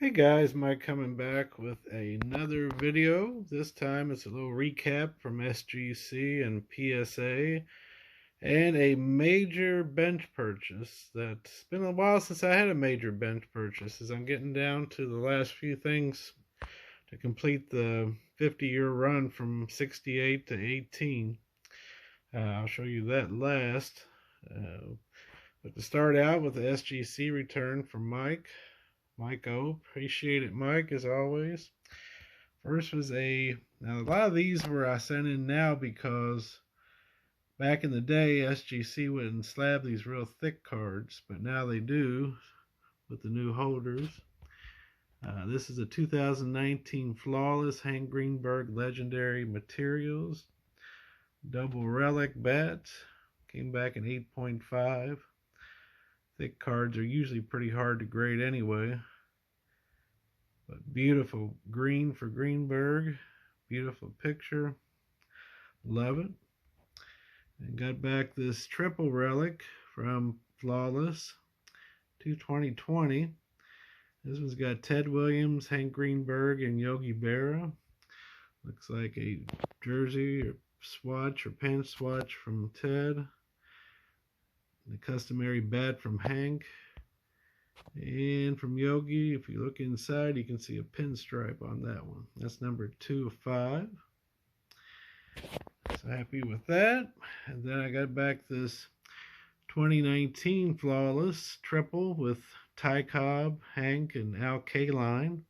Hey guys, Mike coming back with another video. This time it's a little recap from SGC and PSA and a major bench purchase. That's been a while since I had a major bench purchase, as I'm getting down to the last few things to complete the 50-year run from 68 to 18. I'll show you that last. But to start out with the SGC return from Mike O. Appreciate it, Mike, as always. First was now a lot of these were I sent in now because back in the day, SGC wouldn't slab these real thick cards, but now they do with the new holders. This is a 2019 Flawless Hank Greenberg Legendary Materials. Double relic bat. Came back in 8.5. Thick cards are usually pretty hard to grade anyway. But beautiful green for Greenberg. Beautiful picture. Love it. And got back this triple relic from Flawless to 2020. This one's got Ted Williams, Hank Greenberg, and Yogi Berra. Looks like a jersey or swatch or pen swatch from Ted. The customary bat from Hank. And from Yogi, if you look inside, you can see a pinstripe on that one. That's number 2 of 5. So happy with that. And then I got back this 2019 Flawless triple with Ty Cobb, Hank, and Al Kaline.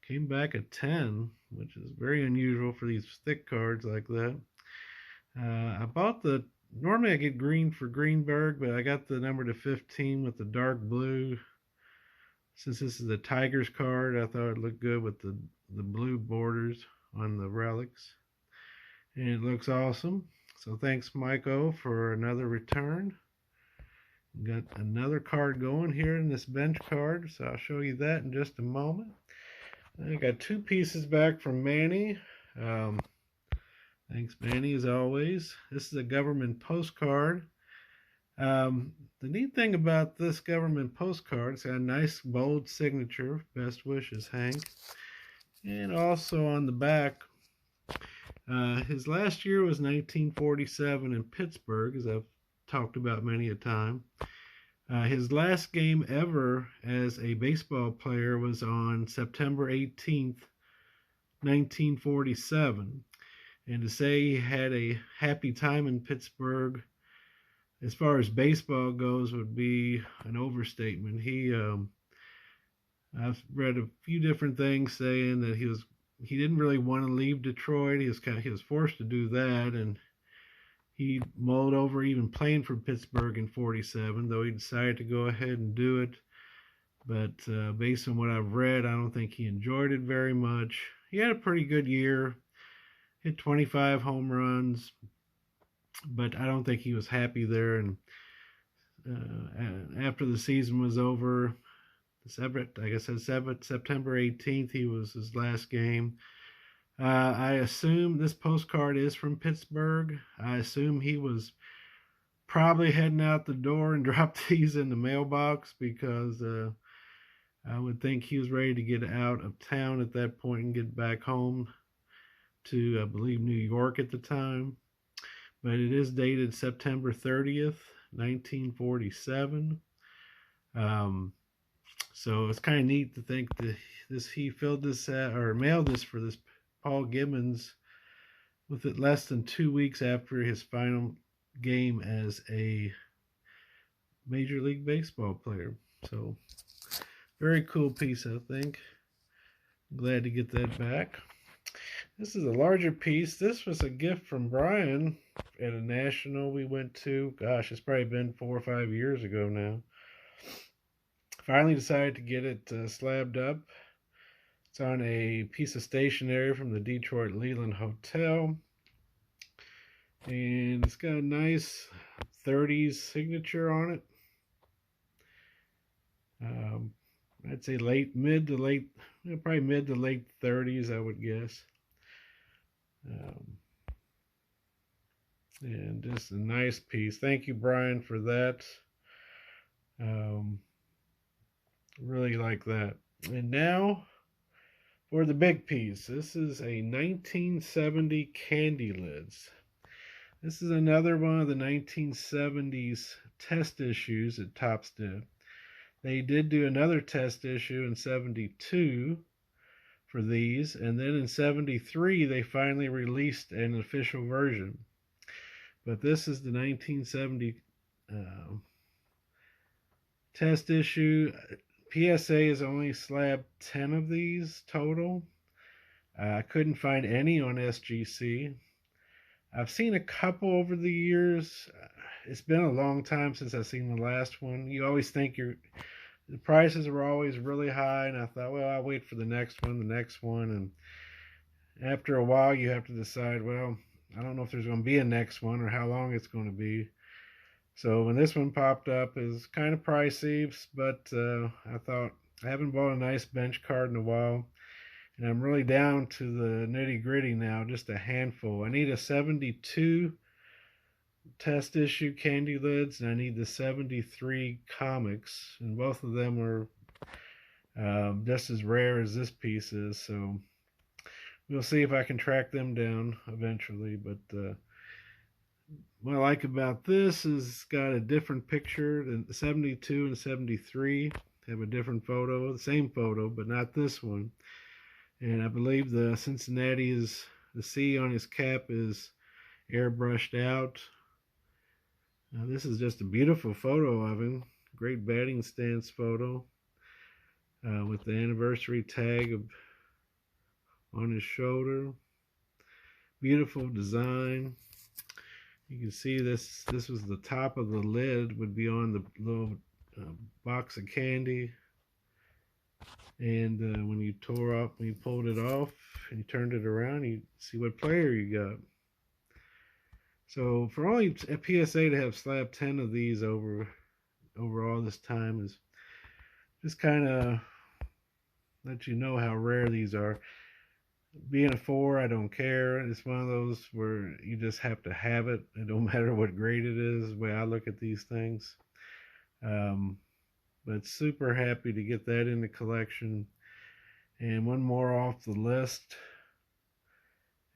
Came back at 10, which is very unusual for these thick cards like that. I bought normally I get green for Greenberg, but I got the number to 15 with the dark blue. Since this is a Tigers card, I thought it looked good with the blue borders on the relics. And it looks awesome. So thanks, Mike O, for another return. Got another card going here in this bench card, so I'll show you that in just a moment. I got 2 pieces back from Manny. Thanks, Manny, as always. This is a government postcard. The neat thing about this government postcard, it's got a nice bold signature. Best wishes, Hank. And also on the back, his last year was 1947 in Pittsburgh, as I've talked about many a time. His last game ever as a baseball player was on September 18th, 1947. And to say he had a happy time in Pittsburgh, as far as baseball goes, would be an overstatement. I've read a few different things saying that he didn't really want to leave Detroit. He was forced to do that, and he mulled over even playing for Pittsburgh in 47, though he decided to go ahead and do it. But based on what I've read, I don't think he enjoyed it very much. He had a pretty good year. Hit 25 home runs, but I don't think he was happy there. And after the season was over, September 18th, was his last game. I assume this postcard is from Pittsburgh. I assume he was probably heading out the door and dropped these in the mailbox because I would think he was ready to get out of town at that point and get back home to, I believe, New York at the time. But it is dated September 30th, 1947. So it's kind of neat to think that he filled this or mailed this for this Paul Gibbons with it less than 2 weeks after his final game as a Major League Baseball player. So very cool piece, I think. Glad to get that back. This is a larger piece. This was a gift from Brian at a national we went to. Gosh, it's probably been 4 or 5 years ago now. Finally decided to get it slabbed up. It's on a piece of stationery from the Detroit Leland Hotel. And it's got a nice 30s signature on it. I'd say probably mid to late 30s, I would guess. And just a nice piece. Thank you, Brian, for that. Really like that. And now for the big piece. This is a 1970 candy lids. This is another one of the 1970s test issues that Topps did. They did do another test issue in 72 for these, and then in 73 they finally released an official version. But this is the 1970 test issue. PSA is only slabbed 10 of these total. I couldn't find any on SGC. I've seen a couple over the years. It's been a long time since I've seen the last one. You always think the prices were always really high, and I thought, well, I'll wait for the next one, and after a while you have to decide, well, I don't know if there's going to be a next one or how long it's going to be. So when this one popped up, it was kind of pricey, but I thought, I haven't bought a nice bench card in a while, and I'm really down to the nitty gritty now, just a handful. I need a 72 test issue candy lids, and I need the 73 comics, and both of them are just as rare as this piece is, so we'll see if I can track them down eventually. But what I like about this is it's got a different picture. The 72 and 73 have a different photo, the same photo, but not this one. And I believe the Cincinnati is, the C on his cap is airbrushed out. Now this is just a beautiful photo of him. Great batting stance photo with the anniversary tag on his shoulder. Beautiful design. You can see this was the top of the lid, would be on the little box of candy. And when you pulled it off and you turned it around, you see what player you got. So for only a PSA to have slabbed 10 of these over all this time is just kind of let you know how rare these are. Being a 4, I don't care. It's one of those where you just have to have it. It don't matter what grade it is, the way I look at these things. But super happy to get that in the collection. And one more off the list.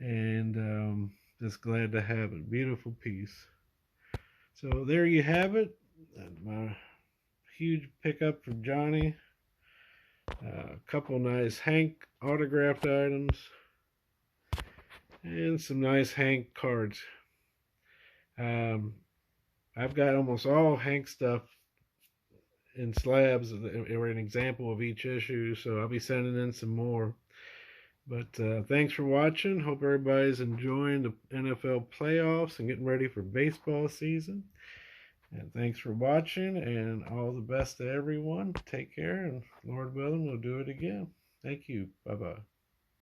And just glad to have it. Beautiful piece. So there you have it. My huge pickup from Johnny. A couple nice Hank autographed items. And some nice Hank cards. I've got almost all Hank stuff in slabs, or an example of each issue, so I'll be sending in some more. But thanks for watching. Hope everybody's enjoying the NFL playoffs and getting ready for baseball season. And thanks for watching, and all the best to everyone. Take care, and Lord willing, we'll do it again. Thank you. Bye-bye.